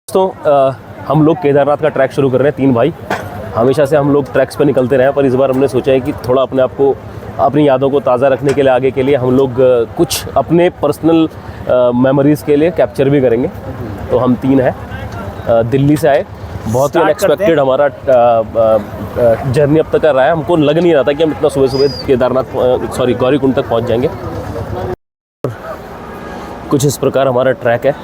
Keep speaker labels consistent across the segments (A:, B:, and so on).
A: दोस्तों हम लोग केदारनाथ का ट्रैक शुरू कर रहे हैं। 3 भाई हमेशा से हम लोग ट्रैक्स पे निकलते रहे हैं, पर इस बार हमने सोचा है कि थोड़ा अपने आप को अपनी यादों को ताज़ा रखने के लिए आगे के लिए हम लोग कुछ अपने पर्सनल मेमोरीज़ के लिए कैप्चर भी करेंगे। तो हम 3 हैं, दिल्ली से आए, बहुत ही अनएक्सपेक्टेड हमारा जर्नी अब तक का रहा है। हमको लग नहीं रहा था कि हम इतना सुबह सुबह केदारनाथ गौरीकुंड तक पहुंच जाएंगे। कुछ इस प्रकार हमारा ट्रैक है।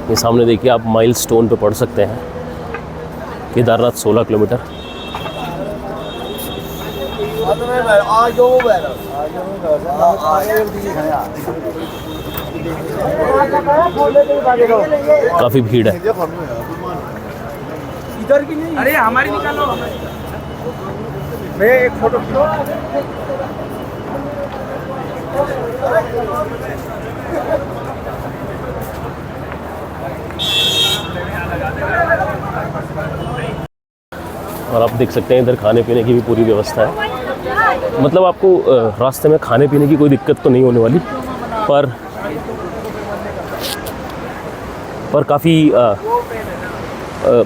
A: ये सामने देखिए, आप माइलस्टोन पे पढ़ सकते हैं केदारनाथ 16 किलोमीटर। काफ़ी भीड़ है।
B: इधर की नहीं, अरे हमारी निकालो। मैं एक फोटो
A: और आप देख सकते हैं इधर खाने पीने की भी पूरी व्यवस्था है। मतलब आपको रास्ते में खाने पीने की कोई दिक्कत तो नहीं होने वाली, पर काफ़ी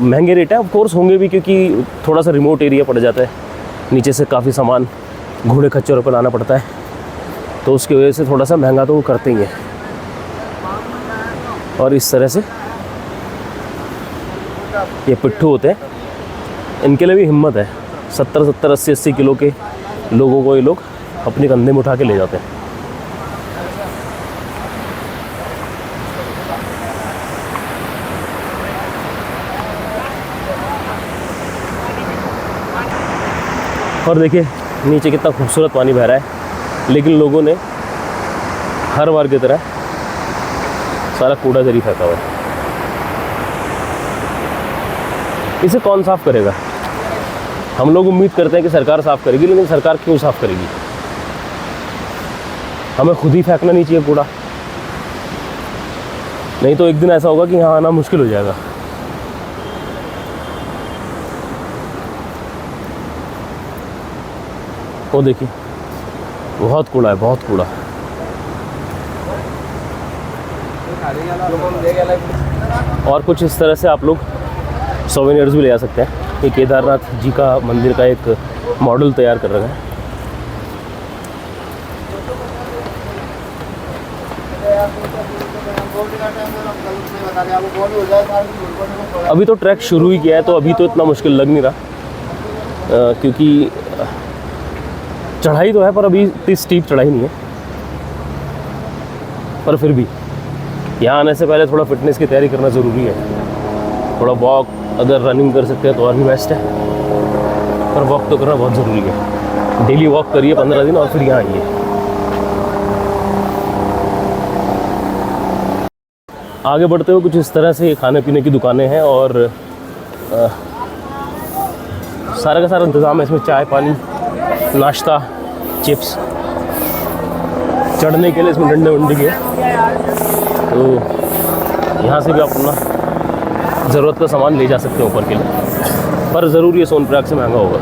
A: महंगे रेट है। ऑफ कोर्स होंगे भी, क्योंकि थोड़ा सा रिमोट एरिया पड़ जाता है, नीचे से काफ़ी सामान घोड़े खच्चरों पर लाना पड़ता है, तो उसकी वजह से थोड़ा सा महंगा तो वो करते ही हैं। और इस तरह से ये पिट्ठू होते हैं, इनके लिए भी हिम्मत है। 70-70, 80-80 किलो के लोगों को ये लोग अपने कंधे में उठा के ले जाते हैं। और देखिए नीचे कितना खूबसूरत पानी बह रहा है, लेकिन लोगों ने हर बार की तरह सारा कूड़ा जरी फेंका हुआ है। इसे कौन साफ़ करेगा? हम लोग उम्मीद करते हैं कि सरकार साफ़ करेगी, लेकिन सरकार क्यों साफ़ करेगी? हमें खुद ही फेंकना नहीं चाहिए कूड़ा, नहीं तो एक दिन ऐसा होगा कि यहाँ आना मुश्किल हो जाएगा। वो देखिए, बहुत कूड़ा है, बहुत कूड़ा। और कुछ इस तरह से आप लोग सोवेनियर्स भी ले आ सकते हैं। ये केदारनाथ जी का मंदिर का एक मॉडल तैयार कर रखा है। अभी तो ट्रैक शुरू ही किया है, तो अभी तो इतना मुश्किल लग नहीं रहा, क्योंकि चढ़ाई तो है, पर अभी इतनी स्टीप चढ़ाई नहीं है। पर फिर भी यहाँ आने से पहले थोड़ा फिटनेस की तैयारी करना ज़रूरी है। थोड़ा वॉक, अगर रनिंग कर सकते हैं तो और भी बेस्ट है, पर वॉक तो करना बहुत ज़रूरी है। डेली वॉक करिए 15 दिन और फिर यहाँ आइए। आगे बढ़ते हुए कुछ इस तरह से खाने पीने की दुकानें हैं, और सारा का सारा इंतज़ाम है इसमें। चाय, पानी, नाश्ता, चिप्स, चढ़ने के लिए इसमें डंडे वंडे के, तो यहाँ से भी आप अपना ज़रूरत का सामान ले जा सकते हैं ऊपर के लिए। पर ज़रूर ये सोनप्रयाग से महंगा होगा।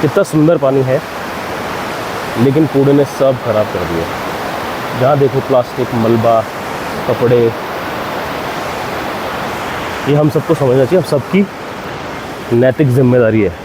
A: कितना सुंदर पानी है, लेकिन कूड़े ने सब खराब कर दिया। जहाँ देखो प्लास्टिक, मलबा, कपड़े। ये हम सबको समझना चाहिए, हम सबकी नैतिक जिम्मेदारी है।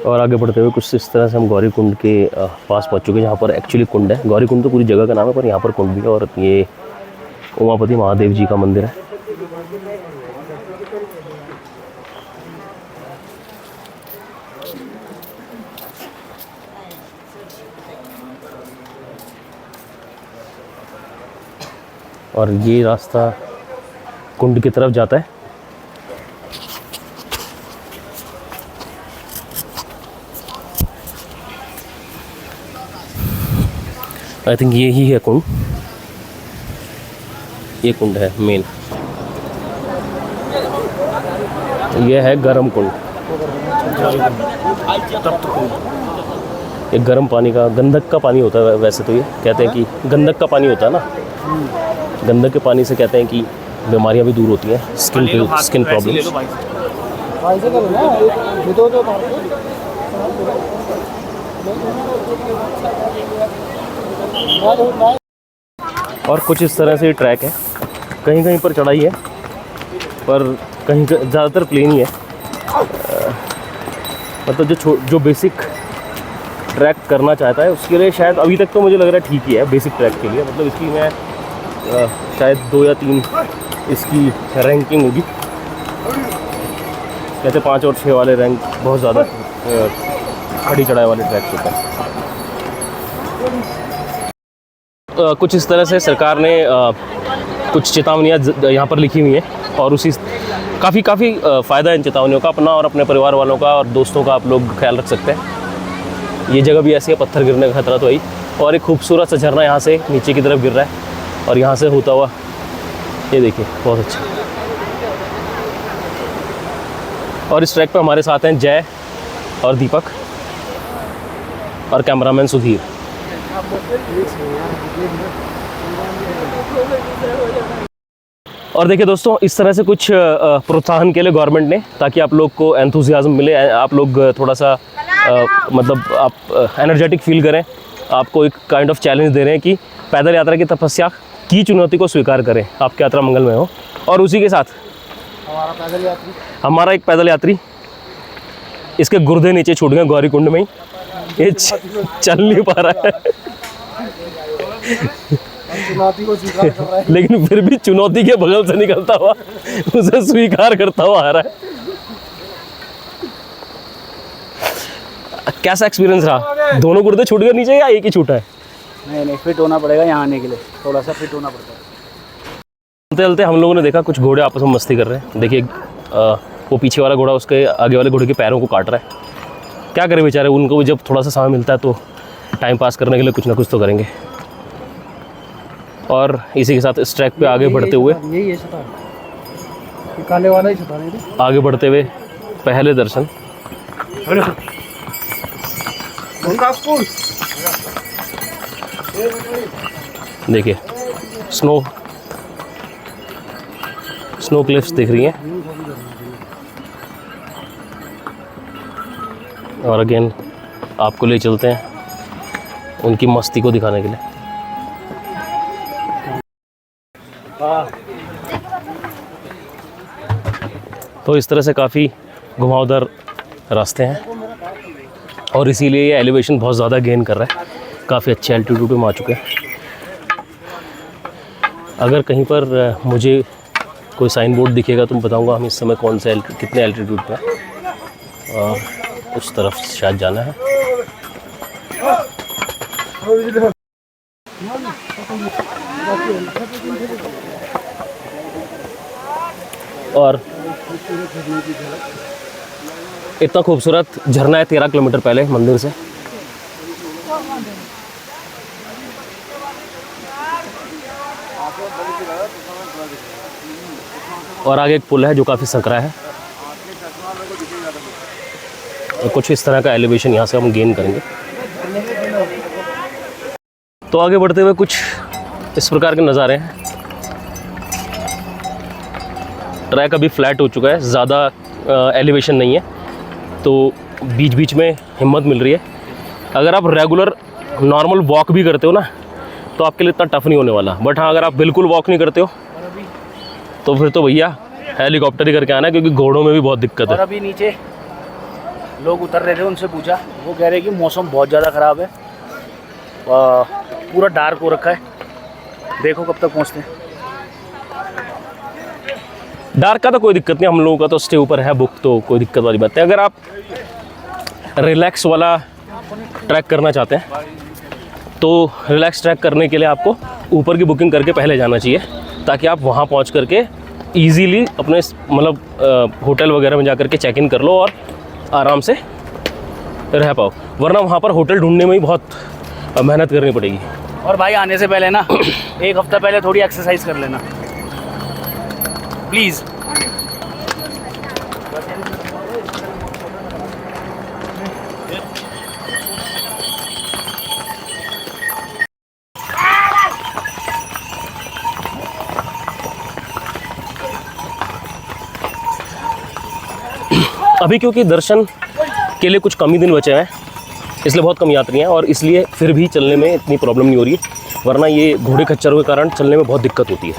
A: और आगे बढ़ते हुए कुछ इस तरह से हम गौरीकुंड के पास पहुंच चुके हैं, जहाँ पर एक्चुअली कुंड है। गौरीकुंड तो पूरी जगह का नाम है, पर यहाँ पर कुंड भी है, और ये उमापति महादेव जी का मंदिर है। और ये रास्ता कुंड की तरफ जाता है। आई थिंक ये ही है कुंड। ये कुंड है मेन, ये है गर्म कुंड। ये गर्म पानी का, गंधक का पानी होता है वैसे तो, ये कहते हैं कि गंधक का पानी होता है ना, गंधक के पानी से कहते हैं कि बीमारियां भी दूर होती हैं, स्किन प्रॉब्लम्स। और कुछ इस तरह से ट्रैक है, कहीं कहीं पर चढ़ाई है पर कहीं ज़्यादातर प्लेन ही है। मतलब जो बेसिक ट्रैक करना चाहता है उसके लिए शायद अभी तक तो मुझे लग रहा है ठीक ही है बेसिक ट्रैक के लिए। मतलब इसकी मैं शायद 2 या 3 इसकी रैंकिंग होगी। कहते 5 और 6 वाले रैंक बहुत ज़्यादा खड़ी चढ़ाई वाले ट्रैक होते हैं। कुछ इस तरह से सरकार ने कुछ चेतावनियाँ यहाँ पर लिखी हुई हैं और उसी काफ़ी फ़ायदा है इन चेतावनियों का, अपना और अपने परिवार वालों का और दोस्तों का आप लोग ख्याल रख सकते हैं। ये जगह भी ऐसी है, पत्थर गिरने का खतरा तो है, और एक खूबसूरत सा झरना यहाँ से नीचे की तरफ गिर रहा है और यहाँ से होता हुआ ये देखिए बहुत अच्छा। और इस ट्रैक पे हमारे साथ हैं जय और दीपक और कैमरामैन सुधीर। और देखिए दोस्तों, इस तरह से कुछ प्रोत्साहन के लिए गवर्नमेंट ने, ताकि आप लोग को एंथुसियाज्म मिले, आप लोग थोड़ा सा मतलब आप एनर्जेटिक फील करें, आपको एक काइंड ऑफ चैलेंज दे रहे हैं कि पैदल यात्रा की तपस्या की चुनौती को स्वीकार करें, आपकी यात्रा मंगलमय हो। और उसी के साथ हमारा एक पैदल यात्री, इसके गुर्दे नीचे छूट गए गौरी कुंड में ही, ये चल नहीं पा रहा है
C: चुनौती को स्वीकार कर रहा है,
A: लेकिन फिर भी चुनौती के बगल से निकलता हुआ उसे स्वीकार करता हुआ आ रहा है। कैसा एक्सपीरियंस रहा? दोनों गुर्दे छूट गए नीचे या एक ही छूटा है?
C: नहीं फिट होना पड़ेगा यहाँ आने के लिए, थोड़ा सा फिट होना पड़ता है।
A: चलते चलते हम लोगों ने देखा कुछ घोड़े आपस में मस्ती कर रहे हैं। देखिए वो पीछे वाला घोड़ा उसके आगे वाले घोड़े के पैरों को काट रहा है। क्या करें बेचारे, उनको भी जब थोड़ा सा समय मिलता है तो टाइम पास करने के लिए कुछ ना कुछ तो करेंगे। और इसी के साथ इस ट्रैक पे आगे बढ़ते हुए,
C: यही है शतान, ये काले वाला ही शतान है।
A: आगे बढ़ते हुए पहले दर्शन, देखिए स्नो क्लिफ्स दिख रही हैं। और अगेन आपको ले चलते हैं उनकी मस्ती को दिखाने के लिए। तो इस तरह से काफ़ी घुमावदार रास्ते हैं और इसीलिए ये एलिवेशन बहुत ज़्यादा गेन कर रहा है, काफ़ी अच्छे एल्टीट्यूड में आ चुके हैं। अगर कहीं पर मुझे कोई साइन बोर्ड दिखेगा तो मैं बताऊंगा हम इस समय कौन से कितने एल्टीट्यूड पे हैं, और उस तरफ शायद जाना है। और इतना खूबसूरत झरना है 13 किलोमीटर पहले मंदिर से। और आगे एक पुल है जो काफ़ी संकरा है। और कुछ इस तरह का एलिवेशन यहाँ से हम गेन करेंगे। तो आगे बढ़ते हुए कुछ इस प्रकार के नज़ारे हैं। ट्रैक अभी फ्लैट हो चुका है, ज़्यादा एलिवेशन नहीं है, तो बीच बीच में हिम्मत मिल रही है। अगर आप रेगुलर नॉर्मल वॉक भी करते हो ना तो आपके लिए इतना टफ नहीं होने वाला। बट हाँ, अगर आप बिल्कुल वॉक नहीं करते हो तो फिर तो भैया हेलीकॉप्टर ही करके आना है, क्योंकि घोड़ों में भी बहुत दिक्कत है।
C: और अभी नीचे लोग उतर रहे थे, उनसे पूछा, वो कह रहे कि मौसम बहुत ज़्यादा ख़राब है, पूरा डार्क हो रखा है, देखो कब तक पहुँचते हैं।
A: डार्क का तो कोई दिक्कत नहीं, हम लोगों का तो स्टे ऊपर है बुक, तो कोई दिक्कत वाली बात है। अगर आप रिलैक्स वाला ट्रैक करना चाहते हैं तो रिलैक्स ट्रैक करने के लिए आपको ऊपर की बुकिंग करके पहले जाना चाहिए, ताकि आप वहाँ पहुँच करके ईजीली अपने मतलब होटल वगैरह में जा करके चेक इन कर लो और आराम से रह पाओ। वरना वहाँ पर होटल ढूंढने में ही बहुत मेहनत करनी पड़ेगी।
C: और भाई आने से पहले ना एक हफ्ता पहले थोड़ी एक्सरसाइज कर लेना, प्लीज़।
A: अभी क्योंकि दर्शन के लिए कुछ कम ही दिन बचे हैं, इसलिए बहुत कम यात्री हैं और इसलिए फिर भी चलने में इतनी प्रॉब्लम नहीं हो रही है, वरना ये घोड़े खच्चरों के कारण चलने में बहुत दिक्कत होती है।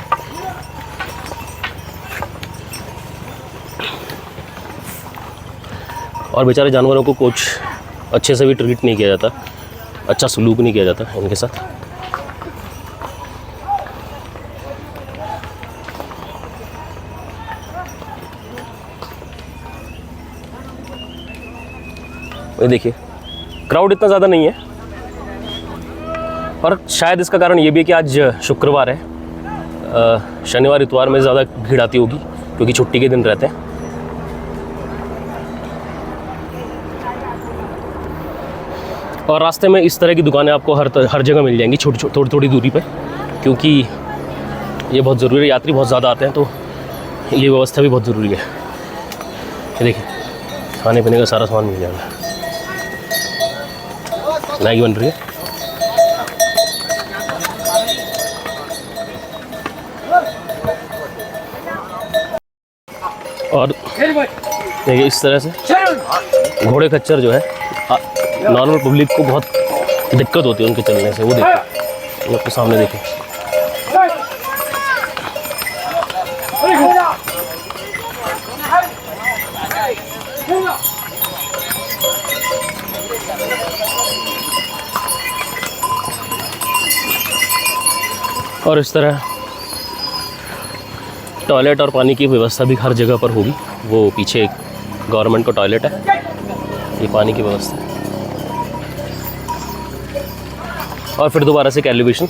A: और बेचारे जानवरों को कुछ अच्छे से भी ट्रीट नहीं किया जाता, अच्छा सलूक नहीं किया जाता इनके साथ। ये देखिए क्राउड इतना ज़्यादा नहीं है, और शायद इसका कारण ये भी है कि आज शुक्रवार है, शनिवार इतवार में ज़्यादा भीड़ आती होगी क्योंकि छुट्टी के दिन रहते हैं। और रास्ते में इस तरह की दुकानें आपको हर जगह मिल जाएंगी, थोड़ी थोड़ी दूरी पे, क्योंकि ये बहुत ज़रूरी है, यात्री बहुत ज़्यादा आते हैं तो ये व्यवस्था भी बहुत ज़रूरी है। ये देखिए खाने पीने का सारा सामान मिल जाएगा। मैगी बन रही है, और देखिए इस तरह से घोड़े खच्चर जो है नॉर्मल पब्लिक को बहुत दिक्कत होती है उनके चलने से। वो देखिए आपके सामने देखिए, और इस तरह टॉयलेट और पानी की व्यवस्था भी हर जगह पर होगी। वो पीछे एक गवर्नमेंट का टॉयलेट है, ये पानी की व्यवस्था है। और फिर दोबारा से एलिवेशन,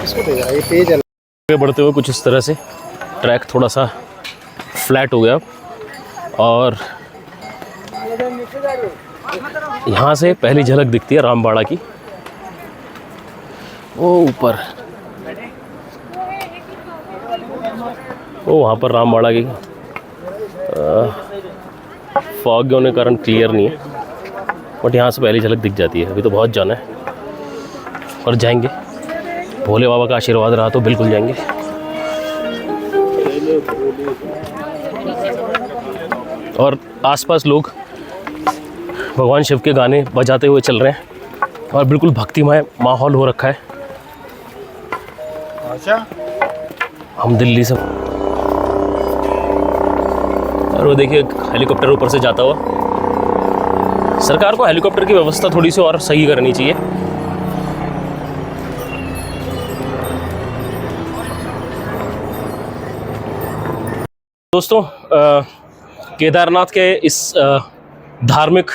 B: इसको दे ये तेज है।
A: बढ़ते हुए कुछ इस तरह से ट्रैक थोड़ा सा फ्लैट हो गया और यहाँ से पहली झलक दिखती है रामबाड़ा की, वो ऊपर, वो वहाँ पर रामबाड़ा की फॉग होने के कारण क्लियर नहीं है, बट यहाँ से पहली झलक दिख जाती है। अभी तो बहुत जाना है और जाएंगे, भोले बाबा का आशीर्वाद रहा तो बिल्कुल जाएंगे। और आसपास लोग भगवान शिव के गाने बजाते हुए चल रहे हैं और बिल्कुल भक्तिमय माहौल हो रखा है।
B: अच्छा,
A: हम दिल्ली से, और वो देखिए हेलीकॉप्टर ऊपर से जाता हुआ। सरकार को हेलीकॉप्टर की व्यवस्था थोड़ी सी और सही करनी चाहिए। दोस्तों केदारनाथ के इस धार्मिक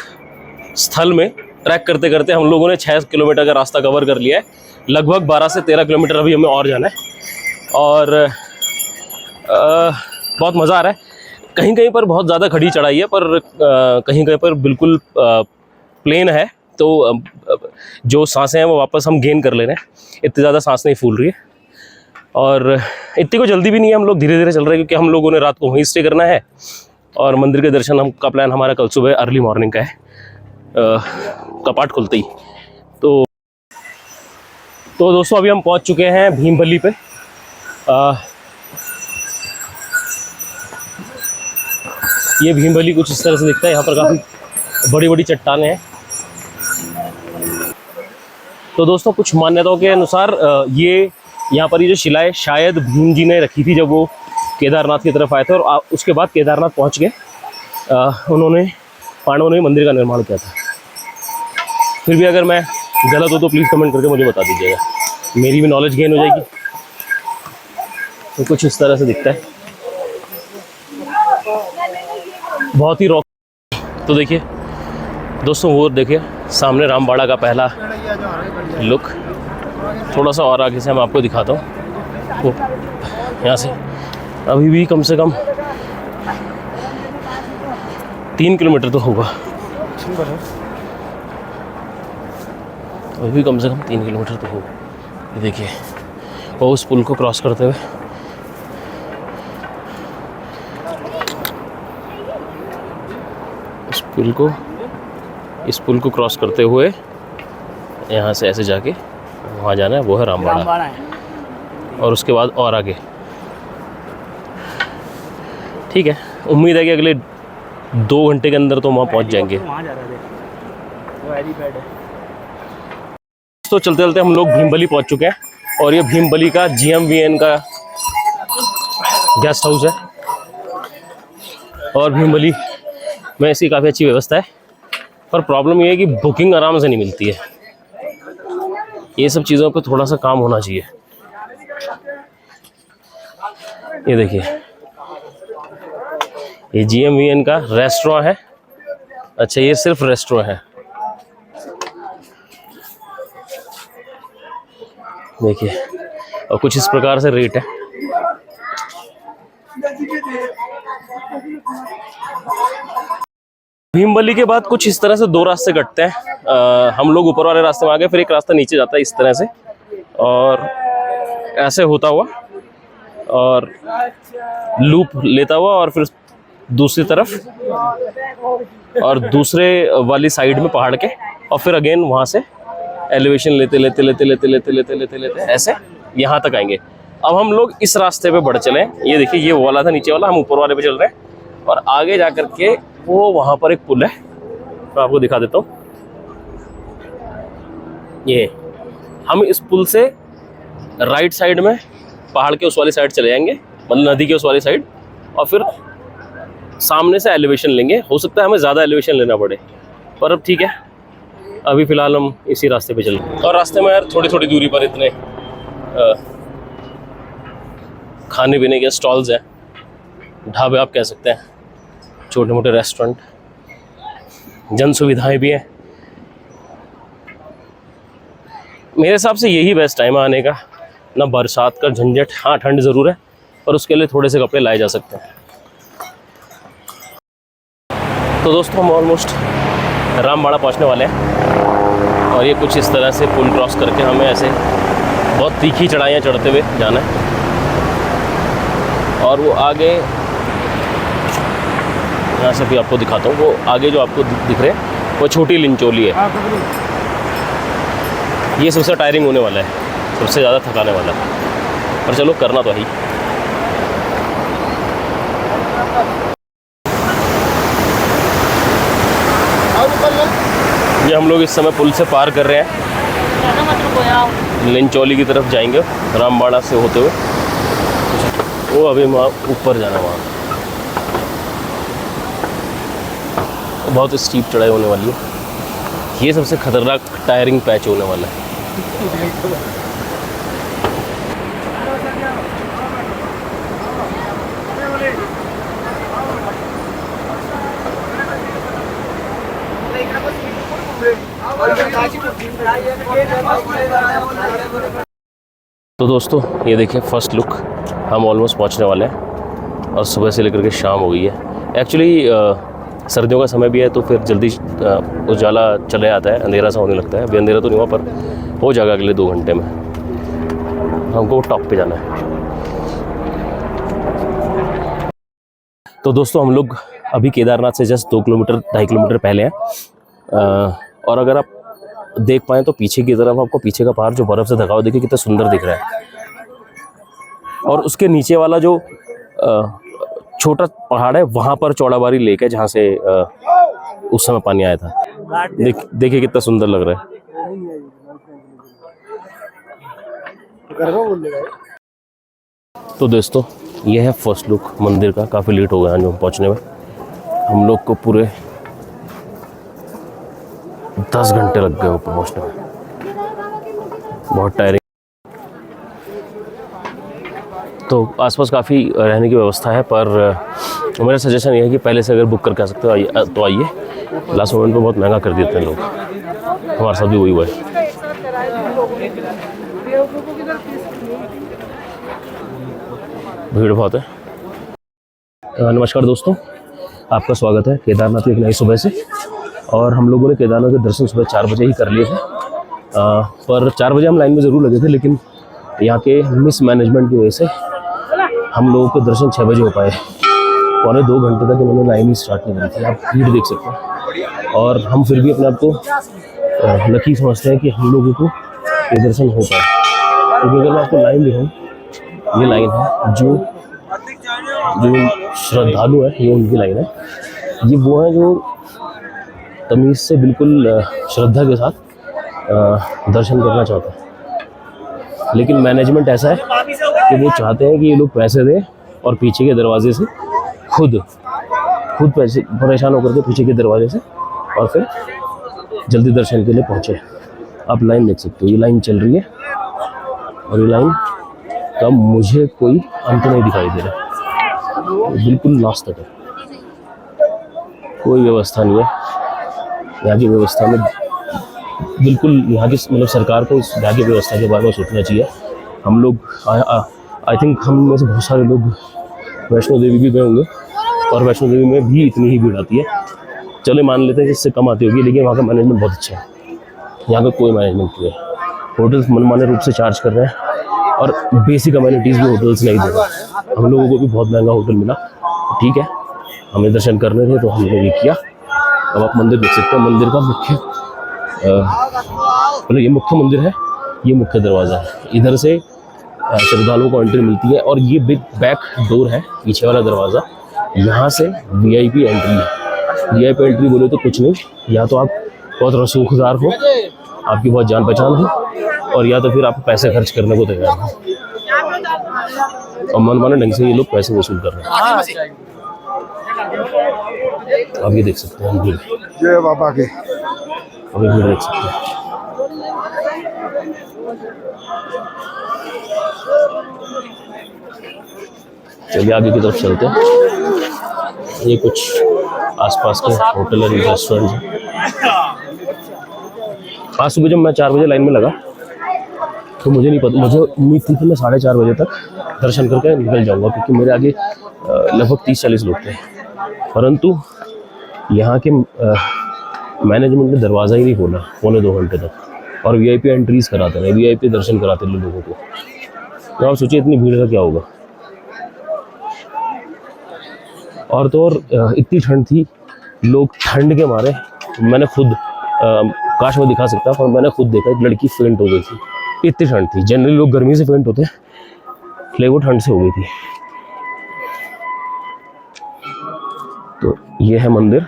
A: स्थल में ट्रैक करते करते हम लोगों ने 6 किलोमीटर का रास्ता कवर कर लिया है। लगभग 12 से 13 किलोमीटर अभी हमें और जाना है और बहुत मज़ा आ रहा है। कहीं कहीं पर बहुत ज़्यादा खड़ी चढ़ाई है, पर कहीं कहीं पर बिल्कुल प्लेन है, तो जो सांसें हैं वो वापस हम गेन कर ले रहे हैं। इतनी ज़्यादा सांस नहीं फूल रही है और इतनी को जल्दी भी नहीं है, हम लोग धीरे धीरे चल रहे हैं क्योंकि हम लोगों ने रात को वहीं स्टे करना है और मंदिर के दर्शन का प्लान हमारा कल सुबह अर्ली मॉर्निंग का है, कपाट खुलते ही। तो दोस्तों अभी हम पहुंच चुके हैं भीमबली पे। ये भीमबली कुछ इस तरह से दिखता है। यहाँ पर काफ़ी बड़ी बड़ी चट्टानें हैं। तो दोस्तों कुछ मान्यताओं के अनुसार ये यहाँ पर ये जो शिलाएं शायद भीम जी ने रखी थी जब वो केदारनाथ की तरफ आए थे, और उसके बाद केदारनाथ पहुँच के उन्होंने पांडवों ने मंदिर का निर्माण किया था। फिर भी अगर मैं गलत हो तो प्लीज़ कमेंट करके मुझे बता दीजिएगा, मेरी भी नॉलेज गेन हो जाएगी। तो कुछ इस तरह से दिखता है, बहुत ही रॉक। तो देखिए दोस्तों, वो देखिए सामने रामबाड़ा का पहला लुक। थोड़ा सा और आगे से मैं आपको दिखाता हूँ। वो यहाँ से अभी भी कम से कम 3 किलोमीटर तो होगा, अभी भी कम से कम 3 किलोमीटर तो होगा। ये देखिए और उस पुल को क्रॉस करते हुए इस पुल को क्रॉस करते हुए यहाँ से ऐसे जाके वहाँ जाना है, वो है रामबाड़ा
C: है।
A: और उसके बाद और आगे। ठीक है, उम्मीद है कि अगले 2 घंटे के अंदर तो वहाँ पहुँच जाएंगे।
C: वहाँ जा रहा है, वो हेलीपैड है।
A: तो चलते चलते हम लोग भीमबली पहुँच चुके हैं और ये भीमबली का GMVN का गेस्ट हाउस है और भीमबली में ऐसी काफ़ी अच्छी व्यवस्था है, पर प्रॉब्लम ये है कि बुकिंग आराम से नहीं मिलती है। ये सब चीज़ों पे थोड़ा सा काम होना चाहिए। ये देखिए, ये GMVN का रेस्टोरेंट है। अच्छा, ये सिर्फ रेस्टोरेंट है। देखिए, और कुछ इस प्रकार से रेट है। भीमबली के बाद कुछ इस तरह से 2 रास्ते कटते हैं। हम लोग ऊपर वाले रास्ते में आ गए, फिर एक रास्ता नीचे जाता है इस तरह से और ऐसे होता हुआ और लूप लेता हुआ और फिर दूसरी तरफ और दूसरे वाली साइड में पहाड़ के और फिर अगेन वहाँ से एलिवेशन लेते ऐसे यहाँ तक आएंगे। अब हम लोग इस रास्ते पे बढ़ चले। ये देखिए, ये वाला था नीचे वाला, हम ऊपर वाले पे चल रहे हैं और आगे जा कर के वो वहाँ पर एक पुल है, मैं आपको दिखा देता हूँ। ये हम इस पुल से राइट साइड में पहाड़ के उस वाली साइड चले जाएंगे, मतलब नदी के उस वाली साइड, और फिर सामने से एलिवेशन लेंगे। हो सकता है हमें ज़्यादा एलिवेशन लेना पड़े, पर अब ठीक है, अभी फ़िलहाल हम इसी रास्ते पे चल रहे हैं। और रास्ते में यार थोड़ी थोड़ी दूरी पर इतने खाने पीने के स्टॉल्स हैं, ढाबे आप कह सकते हैं, छोटे मोटे रेस्टोरेंट, जन सुविधाएं भी हैं। मेरे हिसाब से यही बेस्ट टाइम है आने का, ना बरसात का झंझट। हाँ, ठंड ज़रूर है, पर उसके लिए थोड़े से कपड़े लाए जा सकते हैं। तो दोस्तों, हम ऑलमोस्ट रामबाड़ा पहुंचने वाले हैं और ये कुछ इस तरह से पुल क्रॉस करके हमें ऐसे बहुत तीखी चढ़ाइयाँ चढ़ते हुए जाना है। और वो आगे, यहाँ से भी आपको दिखाता हूँ, वो आगे जो आपको दिख रहे हैं वो छोटी लिंचोली है। ये सबसे टायरिंग होने वाला है, सबसे ज़्यादा थकाने वाला है, पर चलो करना तो है ही। ये हम लोग इस समय पुल से पार कर रहे हैं, लिंचोली की तरफ जाएंगे रामबाड़ा से होते हुए। वो अभी वहाँ ऊपर जाना, वहाँ बहुत स्टीप चढ़ाई होने वाली है। ये सबसे खतरनाक टायरिंग पैच होने वाला है। तो दोस्तों, ये देखिए फर्स्ट लुक, हम ऑलमोस्ट पहुंचने वाले हैं और सुबह से लेकर के शाम हो गई है। एक्चुअली सर्दियों का समय भी है, तो फिर जल्दी उजाला चले आता है, अंधेरा सा होने लगता है। अभी अंधेरा तो नहीं हुआ, पर हो जाएगा अगले 2 घंटे में। हमको टॉप पे जाना है। तो दोस्तों, हम लोग अभी केदारनाथ से जस्ट 2 किलोमीटर 2.5 किलोमीटर पहले हैं। और अगर आप देख पाएँ तो पीछे की तरफ आपको पीछे का पहाड़ जो बर्फ़ से ढका हुआ, देखिए कितना सुंदर दिख रहा है। और उसके नीचे वाला जो छोटा पहाड़ है, वहाँ पर चौड़ाबाड़ी लेक है, जहाँ से उस समय पानी आया था। देखिए कितना सुंदर लग रहा है। तो दोस्तों, ये है फर्स्ट लुक मंदिर का। काफ़ी लेट हो गया जो पहुँचने में, हम लोग को पूरे 10 घंटे लग गए ऊपर पहुँचने में, बहुत टायरिंग। तो आसपास काफ़ी रहने की व्यवस्था है, पर मेरा सजेशन ये है कि पहले से अगर बुक करके आ सकते हो तो आइए। लास्ट मोमेंट पे बहुत महंगा कर देते हैं लोग, हमारे साथ भी वही हुआ है। भीड़ बहुत है। नमस्कार दोस्तों, आपका स्वागत है केदारनाथ की एक नई सुबह से। और हम लोगों ने केदारनाथ के दर्शन सुबह 4 बजे ही कर लिए थे, पर 4 बजे हम लाइन में ज़रूर लगे थे, लेकिन यहाँ के मिस मैनेजमेंट की वजह से हम लोगों के दर्शन 6 बजे हो पाए। पौने 2 घंटे तक इन्होंने लाइन ही स्टार्ट नहीं करी थी। आप भीड़ देख सकते हैं और हम फिर भी अपने आप को लकी समझते हैं कि हम लोगों को ये दर्शन हो पाए। क्योंकि अगर मैं आपको लाइन दिखाऊँ, ये लाइन है जो श्रद्धालु है, ये उनकी लाइन है। ये वो है जो तमीज़ से बिल्कुल श्रद्धा के साथ दर्शन करना चाहता है। लेकिन मैनेजमेंट ऐसा है कि वो चाहते हैं कि ये लोग पैसे दें और पीछे के दरवाजे से खुद पैसे परेशान होकर के पीछे के दरवाजे से और फिर जल्दी दर्शन के लिए पहुँचे। आप लाइन देख सकते हो, ये लाइन चल रही है और ये लाइन का मुझे कोई अंत नहीं दिखाई दे रहा, बिल्कुल लास्ट तक है। कोई व्यवस्था नहीं है यहाँ की व्यवस्था में। बिल्कुल यहाँ की मतलब सरकार को इस यहाँ की व्यवस्था के बारे में सोचना चाहिए। हम लोग आई थिंक हम में से बहुत सारे लोग वैष्णो देवी भी गए होंगे और वैष्णो देवी में भी इतनी ही भीड़ आती है। चले मान लेते हैं कि इससे कम आती होगी, लेकिन वहाँ का मैनेजमेंट बहुत अच्छा है। यहाँ का कोई मैनेजमेंट नहीं है। होटल्स मनमाने रूप से चार्ज कर रहे हैं और बेसिक अम्यूनिटीज़ भी होटल्स नहीं दे रहे। हम लोगों को भी बहुत महंगा होटल मिला, ठीक है, हमें दर्शन करने थे तो हमने ये किया। अब आप मंदिर देख सकते हैं, मंदिर का मुख्य मतलब ये मुख्य मंदिर है, ये मुख्य दरवाज़ा है। इधर से श्रद्धालुओं को एंट्री मिलती है और ये बिग बैक डोर है, पीछे वाला दरवाज़ा। यहाँ से वीआईपी एंट्री है। वीआईपी एंट्री बोले तो कुछ नहीं, या तो आप बहुत रसूखदार हो, आपकी बहुत जान पहचान हो, और या तो फिर आप पैसे खर्च करने को तैयार हो। और मनमाने ढंग से ये लोग पैसे वसूल कर रहे हैं। आप ये देख सकते हैं भीड़,
B: जय बाबा के
A: अभी भीड़ देख सकते हैं। चलिए आगे की तरफ चलते हैं। ये कुछ आसपास के होटल और रेस्टोरेंट हैं। आज सुबह जब मैं 4 बजे लाइन में लगा तो मुझे नहीं पता, मुझे उम्मीद थी कि मैं 4:30 बजे तक दर्शन करके निकल जाऊंगा, क्योंकि मेरे आगे लगभग 30-40 लोग थे। परंतु यहाँ के मैनेजमेंट ने दरवाज़ा ही नहीं खोला पौने 2 घंटे तक और वीआईपी एंट्रीज कराते रहे, वीआईपी दर्शन कराते रहे लोगों को। तो आप सोचिए इतनी भीड़ का क्या होगा। और तो और इतनी ठंड थी, लोग ठंड के मारे, मैंने खुद काश मैं दिखा सकता, पर मैंने खुद देखा एक लड़की फेंट हो गई थी, इतनी ठंड थी। जनरली लोग गर्मी से फेंट होते हैं, लेकिन वो ठंड से हो गई थी। तो ये है मंदिर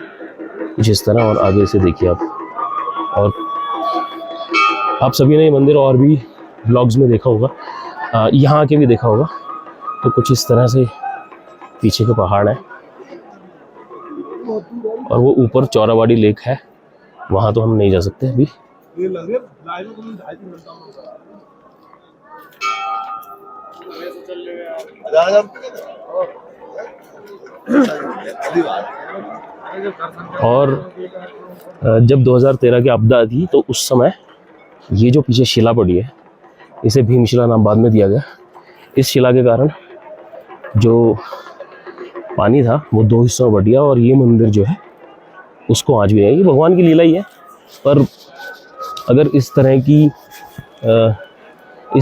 A: जिस तरह, और आगे से देखिए आप। और आप सभी ने ये मंदिर और भी ब्लॉग्स में देखा होगा, यहाँ के भी देखा होगा। तो कुछ इस तरह से पीछे के पहाड़ है और वो ऊपर चौरावाड़ी लेक है, वहाँ तो हम नहीं जा सकते अभी। और जब 2013 की आपदा थी तो उस समय ये जो पीछे शिला पड़ी है, इसे भीमशिला नाम बाद में दिया गया। इस शिला के कारण जो पानी था वो 2 हिस्सों में बट गया और ये मंदिर जो है उसको आज भी है। ये भगवान की लीला ही है, पर अगर इस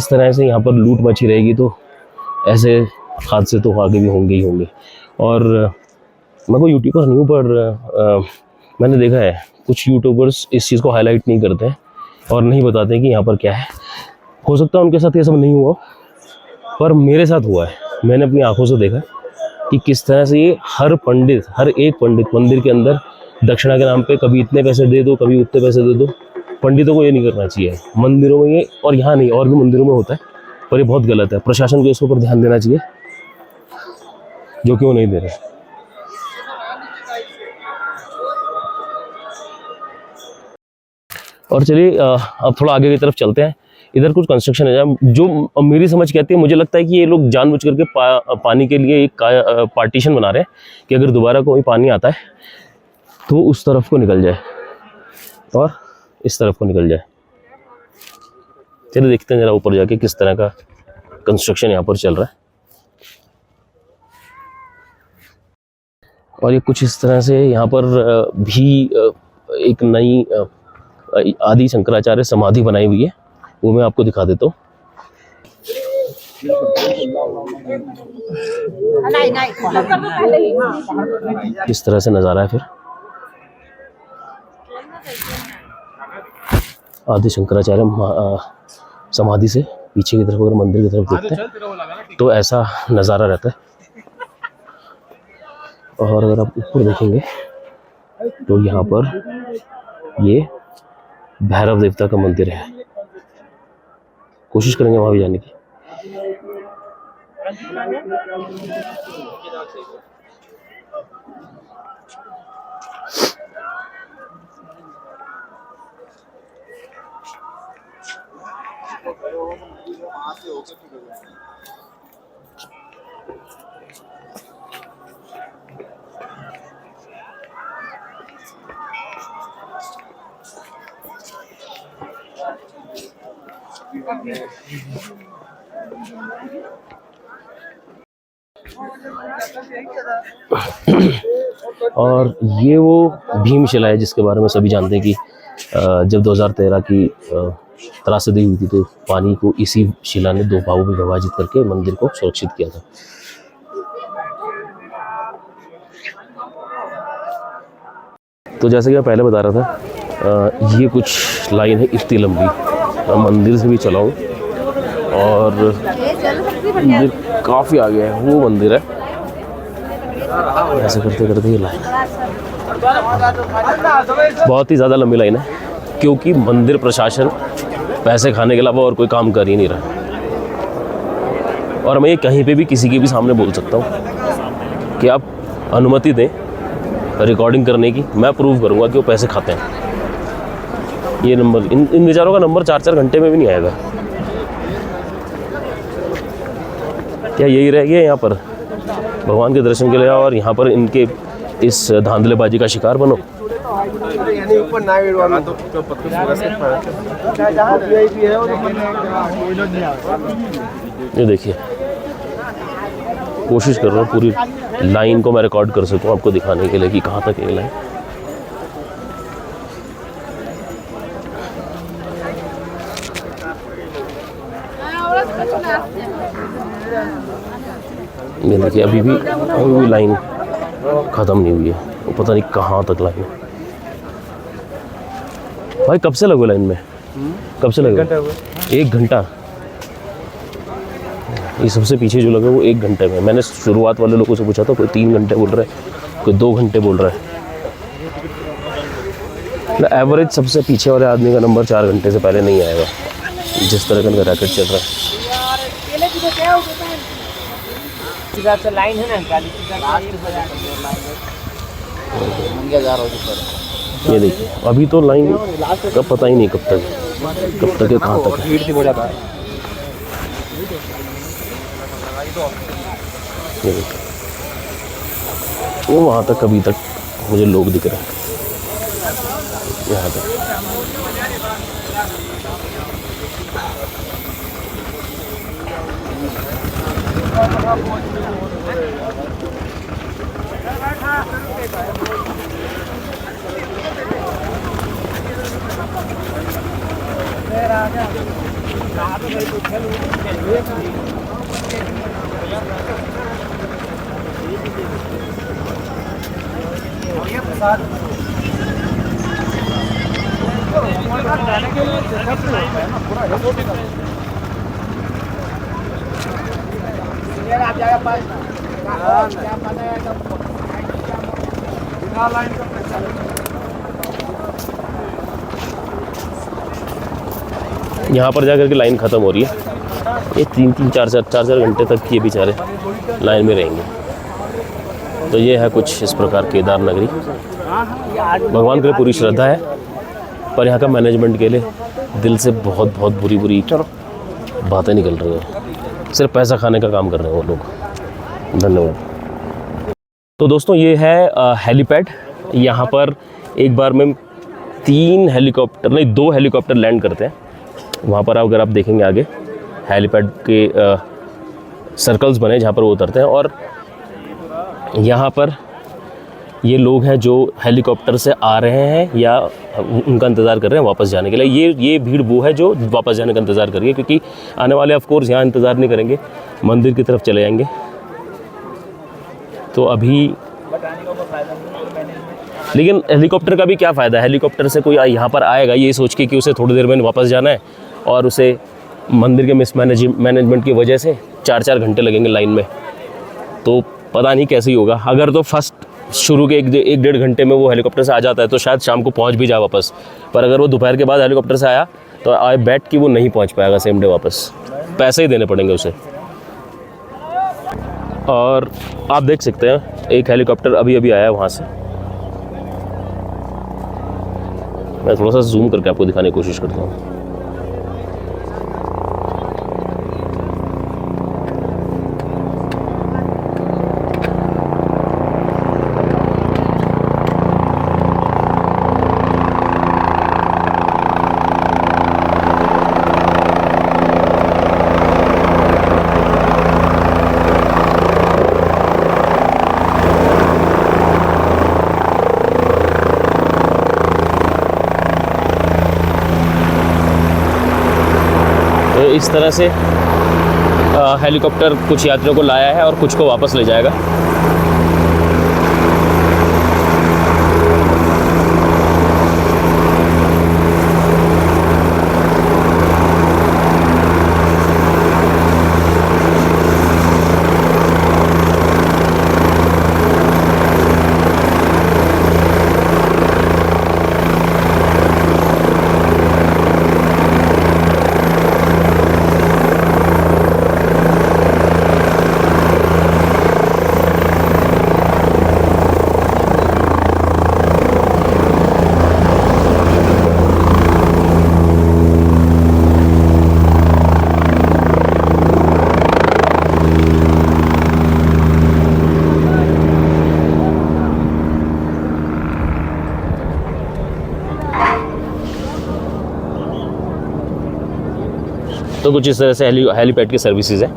A: तरह से यहाँ पर लूट मची रहेगी तो ऐसे हादसे तो आगे भी होंगे ही होंगे। और मैं कोई यूट्यूबर नहीं हूँ, पर मैंने देखा है कुछ यूट्यूबर्स इस चीज़ को हाईलाइट नहीं करते हैं और नहीं बताते कि यहाँ पर क्या है। हो सकता है उनके साथ ये सब नहीं हुआ, पर मेरे साथ हुआ है। मैंने अपनी आंखों से देखा कि किस तरह से ये हर एक पंडित मंदिर के अंदर दक्षिणा के नाम पे कभी इतने पैसे दे दो, कभी उतने पैसे दे दो। पंडितों को ये नहीं करना चाहिए मंदिरों में, ये और यहाँ नहीं और भी मंदिरों में होता है, पर ये बहुत गलत है। प्रशासन को इसके ऊपर ध्यान देना चाहिए, जो कि वो नहीं दे रहे। और चलिए अब थोड़ा आगे की तरफ चलते हैं। इधर कुछ कंस्ट्रक्शन है जो मेरी समझ कहती है, मुझे लगता है कि ये लोग जानबूझ करके पानी के लिए एक पार्टीशन बना रहे हैं कि अगर दोबारा कोई पानी आता है तो उस तरफ को निकल जाए और इस तरफ को निकल जाए। चलिए देखते हैं जरा ऊपर जाके किस तरह का कंस्ट्रक्शन यहाँ पर चल रहा है। और ये कुछ इस तरह से यहाँ पर भी एक नई आदि शंकराचार्य समाधि बनाई हुई है, वो मैं आपको दिखा देता हूँ। इस तरह से नज़ारा है। फिर आदि शंकराचार्य समाधि से पीछे की तरफ अगर मंदिर की तरफ देखते हैं तो ऐसा नज़ारा रहता है। और अगर आप ऊपर देखेंगे तो यहाँ पर ये भैरव देवता का मंदिर है। कोशिश करेंगे वहाँ भी जाने की। और ये वो भीमशिला है जिसके बारे में सभी जानते हैं कि जब 2013 की त्रासदी हुई थी तो पानी को इसी शिला ने दो भागों में विभाजित करके मंदिर को सुरक्षित किया था। तो जैसे कि मैं पहले बता रहा था, ये कुछ लाइन है इतनी लंबी। मैं मंदिर से भी चला हूँ और मंदिर काफ़ी आगे है, वो मंदिर है। ऐसे करते करते ये लाइन बहुत ही ज़्यादा लंबी लाइन है, क्योंकि मंदिर प्रशासन पैसे खाने के अलावा और कोई काम कर ही नहीं रहा। और मैं ये कहीं पे भी किसी के भी सामने बोल सकता हूँ कि आप अनुमति दें रिकॉर्डिंग करने की, मैं प्रूव करूँगा कि वो पैसे खाते हैं। ये नंबर इन बेचारों का नंबर 4-4 घंटे में भी नहीं आएगा। क्या यही रह गया यहाँ पर? भगवान के दर्शन के लिए आओ और यहाँ पर इनके इस धांधलेबाजी का शिकार बनो। ये देखिए, कोशिश कर रहा हूँ पूरी लाइन को मैं रिकॉर्ड कर सकूँ आपको दिखाने के लिए कि कहाँ तक ये लाइन। ये देखिए, अभी भी लाइन ख़त्म नहीं हुई है। वो पता नहीं कहाँ तक लाइन है। भाई कब से लगे लाइन में? कब से लगे? 1 घंटा। ये सबसे पीछे जो लगे वो 1 घंटे में। मैंने शुरुआत वाले लोगों से पूछा था, कोई 3 घंटे बोल रहा है, कोई 2 घंटे बोल रहा है। एवरेज सबसे पीछे वाले आदमी का नंबर 4 घंटे से पहले नहीं आएगा, जिस तरह का इनका रैकेट चल रहा है।
B: लाइन है ना,
A: ये देखिए, अभी तो लाइन का पता ही नहीं कब तक है, कहाँ तक है। ये देखिए, वो वहाँ तक अभी तक मुझे लोग दिख रहे हैं, यहाँ तक। यहाँ पर जाकर के लाइन ख़त्म हो रही है। ये 3-3, 4-4 घंटे तक ये बेचारे लाइन में रहेंगे। तो ये है कुछ इस प्रकार केदार नगरी। भगवान के लिए पूरी श्रद्धा है, पर यहाँ का मैनेजमेंट के लिए दिल से बहुत बहुत बुरी बातें निकल रही हैं। सिर्फ पैसा खाने का काम कर रहे हैं वो लोग। धन्यवाद। तो दोस्तों, ये है हेलीपैड। यहाँ पर एक बार में 2 हेलीकॉप्टर लैंड करते हैं। वहाँ पर अगर आप देखेंगे आगे हेलीपैड के सर्कल्स बने जहाँ पर वो उतरते हैं। और यहाँ पर ये लोग हैं जो हेलीकॉप्टर से आ रहे हैं या उनका इंतज़ार कर रहे हैं वापस जाने के लिए। ये भीड़ वो है जो वापस जाने का इंतज़ार कर रही है, क्योंकि आने वाले ऑफ कोर्स यहाँ इंतज़ार नहीं करेंगे, मंदिर की तरफ चले जाएंगे। तो अभी लेकिन हेलीकॉप्टर का भी क्या फ़ायदा है, हेलीकॉप्टर से कोई यहाँ पर आएगा ये सोच के कि उसे थोड़ी देर में वापस जाना है, और उसे मंदिर के मैनेजमेंट की वजह से 4-4 घंटे लगेंगे लाइन में, तो पता नहीं कैसे ही होगा। अगर तो फर्स्ट शुरू के 1-1.5 घंटे में वो हेलीकॉप्टर से आ जाता है तो शायद शाम को पहुंच भी जाए वापस, पर अगर वो दोपहर के बाद हेलीकॉप्टर से आया तो आई बैट कि वो नहीं पहुंच पाएगा सेम डे वापस, पैसे ही देने पड़ेंगे उसे। और आप देख सकते हैं एक हेलीकॉप्टर अभी अभी आया है वहाँ से, मैं थोड़ा सा जूम करके आपको दिखाने की कोशिश करता हूँ। इस तरह से हेलीकॉप्टर कुछ यात्रियों को लाया है और कुछ को वापस ले जाएगा। तो कुछ इस तरह से हेलीपैड की सर्विसेज है।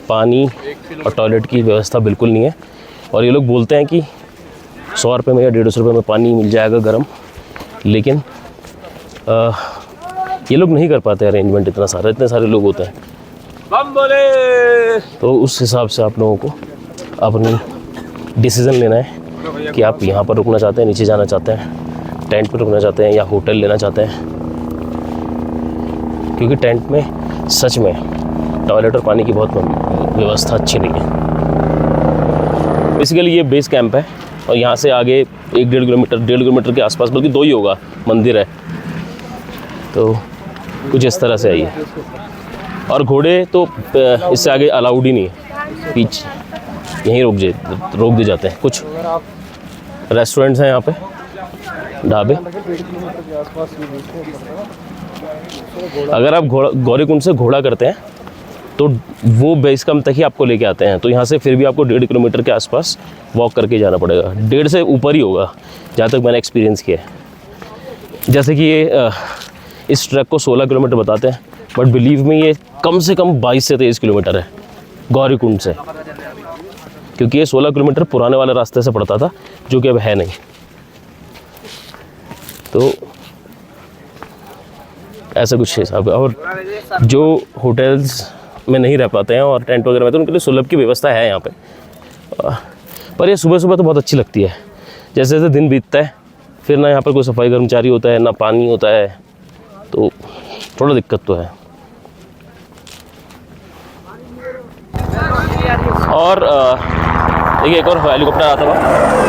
A: पानी और टॉयलेट की व्यवस्था बिल्कुल नहीं है, और ये लोग बोलते हैं कि 100 रुपये में या 150 रुपये में पानी मिल जाएगा गर्म, लेकिन ये लोग नहीं कर पाते अरेंजमेंट, इतने सारे लोग होते हैं। तो उस हिसाब से आप लोगों को अपनी डिसीज़न लेना है कि आप यहाँ पर रुकना चाहते हैं, नीचे जाना चाहते हैं, टेंट पर रुकना चाहते हैं या होटल लेना चाहते हैं, क्योंकि टेंट में सच में टॉयलेट और पानी की बहुत व्यवस्था अच्छी नहीं है। बेसिकली ये बेस कैंप है, और यहाँ से आगे 1-1.5 किलोमीटर के आसपास, बल्कि 2 ही होगा, मंदिर है। तो कुछ इस तरह से है ये, और घोड़े तो इससे आगे अलाउड ही नहीं है, पीछे यहीं रोक दिए जाते हैं। कुछ रेस्टोरेंट्स हैं यहाँ पे, ढाबे। अगर आप गौरीकुंड से घोड़ा करते हैं तो वो बेस कैंप तक ही आपको लेके आते हैं, तो यहाँ से फिर भी आपको 1.5 किलोमीटर के आसपास वॉक करके जाना पड़ेगा। 1.5 से ऊपर ही होगा जहाँ तक मैंने एक्सपीरियंस किया है। जैसे कि ये इस ट्रैक को 16 किलोमीटर बताते हैं, बट बिलीव में ये कम से कम 22 से 23 किलोमीटर है गौरीकुंड से, क्योंकि ये 16 किलोमीटर पुराने वाले रास्ते से पड़ता था, जो कि अब है नहीं। तो ऐसा कुछ हिसाब है। और जो होटल्स में नहीं रह पाते हैं और टेंट वगैरह में, तो उनके लिए सुलभ की व्यवस्था है यहाँ पे। पर ये सुबह सुबह तो बहुत अच्छी लगती है। जैसे जैसे दिन बीतता है, फिर ना यहाँ पर कोई सफाई कर्मचारी होता है, ना पानी होता है, तो थोड़ा दिक्कत तो है। और देखिए एक और हेलीकॉप्टर आता हुआ।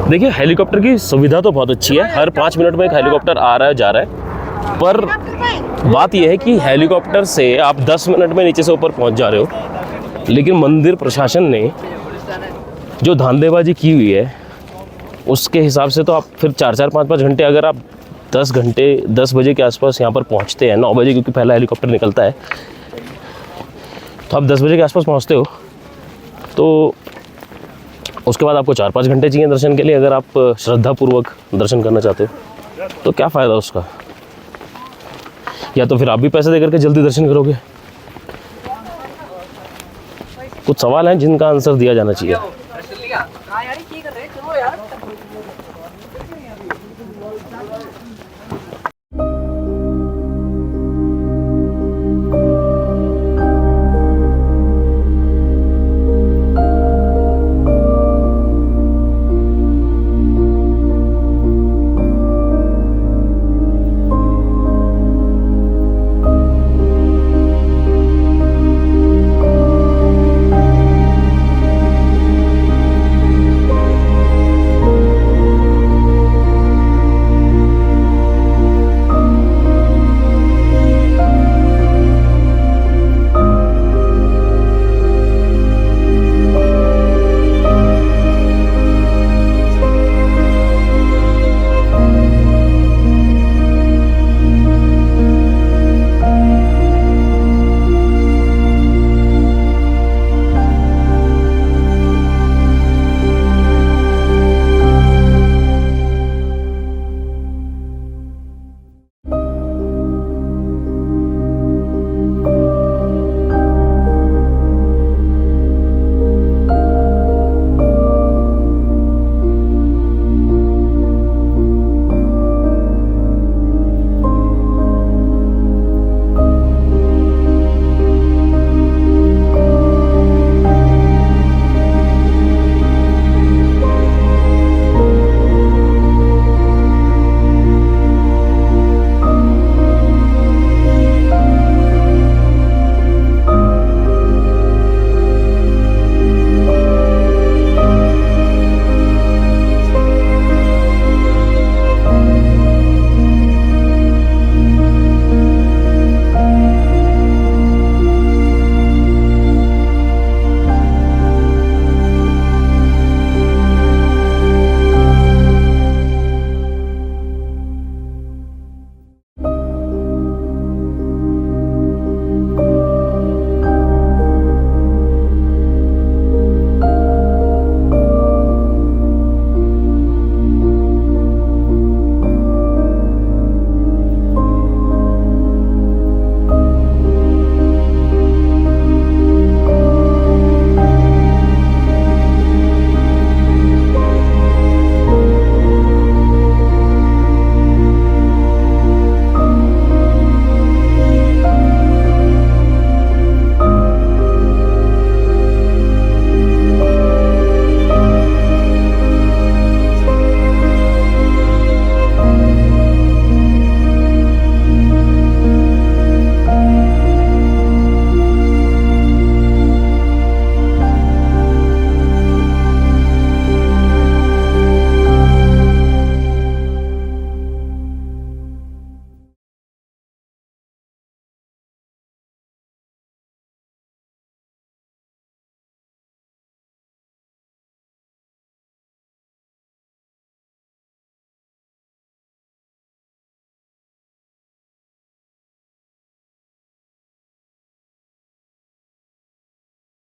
A: देखिए हेलीकॉप्टर की सुविधा तो बहुत अच्छी है, हर 5 मिनट में एक हेलीकॉप्टर आ रहा है जा रहा है, पर बात यह है कि हेलीकॉप्टर से आप 10 मिनट में नीचे से ऊपर पहुंच जा रहे हो, लेकिन मंदिर प्रशासन ने जो धांधेबाजी की हुई है उसके हिसाब से तो आप फिर 4-5 घंटे, अगर आप 10 बजे के आसपास यहाँ पर पहुँचते हैं, 9 बजे क्योंकि पहला हेलीकॉप्टर निकलता है, तो आप 10 बजे के आसपास पहुँचते हो, तो उसके बाद आपको 4-5 घंटे चाहिए दर्शन के लिए। अगर आप श्रद्धापूर्वक दर्शन करना चाहते हो तो क्या फ़ायदा उसका, या तो फिर आप भी पैसे दे करके जल्दी दर्शन करोगे, कुछ सवाल हैं जिनका आंसर दिया जाना चाहिए।